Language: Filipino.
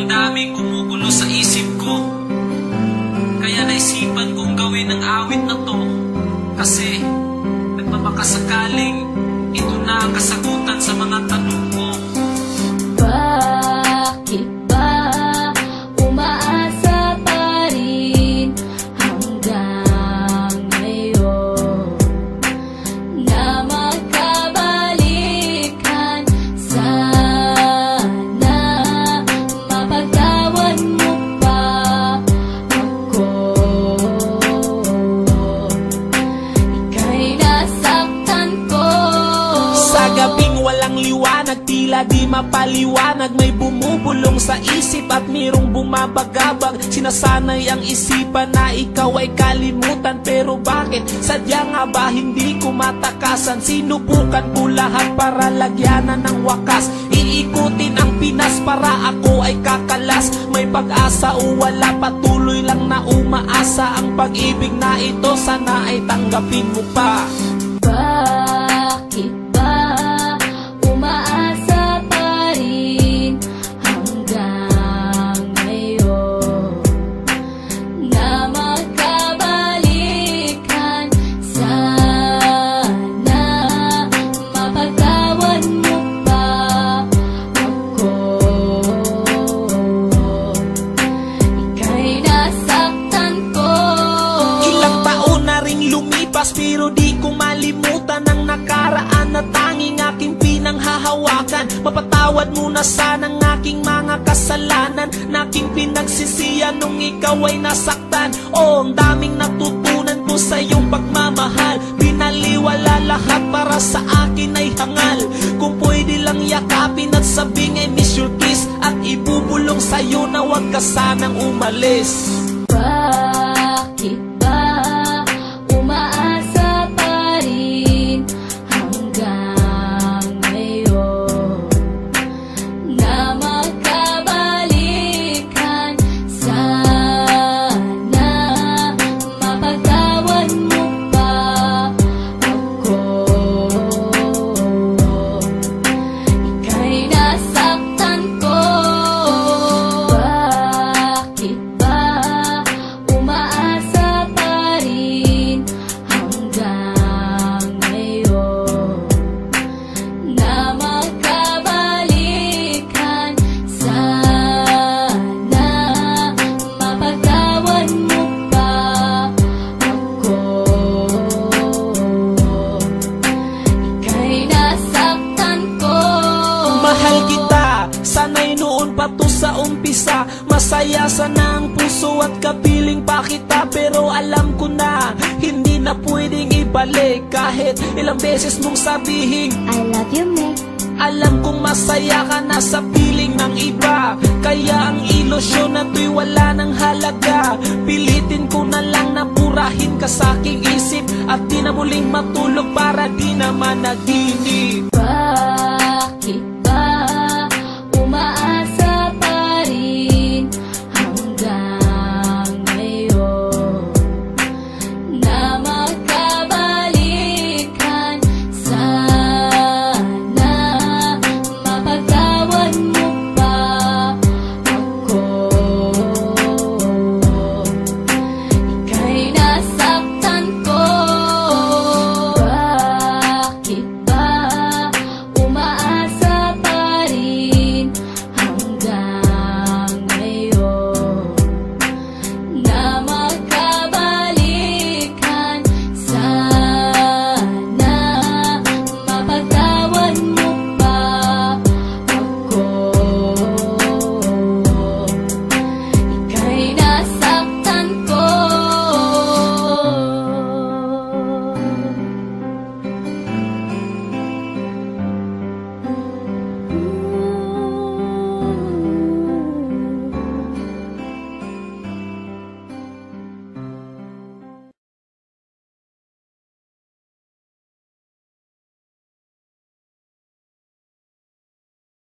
Ang daming gumugulo sa isip ko, kaya naisipan kong gawin ang awit na to. Kasi nagpapakasakaling ito na ang kasagutan sa mga tanong ko. Bakit ba umaasa pa rin hanggang ngayon na magkabalikan? Sana mapagtawan mo pa ako. Ika'y nasaktan ko. Sa gabing walang liwanag, tila di mapaliwanag, may bumubulong sa isip at mayroong bumabagabag. Sinasanay ang isipan na ikaw ay kalimutan, pero bakit? Sadya nga ba hindi ko matakasan? Sinubukan ko lahat para lagyanan ng wakas, iikutin ang Pinas para ako ay kakalas. May pag-asa o wala, patuloy lang na umaasa. Ang pag-ibig na ito sana ay tanggapin mo pa. Bakit ba umaasa pa rin hanggang ngayon na magkabalikan? Sana mapagtawan mo pa ako. Ika'y nasaktan ko. Ilang taon na ring lumipas, pero di ko malimutan ang nakaraan na tanging aking pinanghahawakan. Mapatawad mo na sana ang aking mga kasalanan, na aking pinagsisiyan nung ikaw ay nasaktan. Oh, ang daming natutunan ko sa iyong pagmamahal. Binaliwala lahat para sa akin ay hangal. Kung pwede lang yakapin at sabing I miss your kiss, at ibubulong sa'yo na huwag ka sanang umalis. Bakit ba umaasa pa rin hanggang ngayon na magkabalikan? Sana mapagtawan mo pa ako. Ika'y nasaktan ko. Bakit ba umaasa pa rin hanggang ngayon na magkabalikan? Sana mapagtawan mo pa ako. Ika'y nasaktan ko. Mahal kita, sana'y noon pa to sa umpisa. Masaya sana ang puso at kapiling pa kita, pero alam ko na hindi na pwedeng ibalik. Kahit ilang beses mong sabihin I love you, Meg. alam kong masaya ka na sa piling ng iba, kaya ang ilusyon na to'y wala ng halaga. Pilitin ko na lang na purahin ka sa aking isip, at di na muling matulog para di na managinip.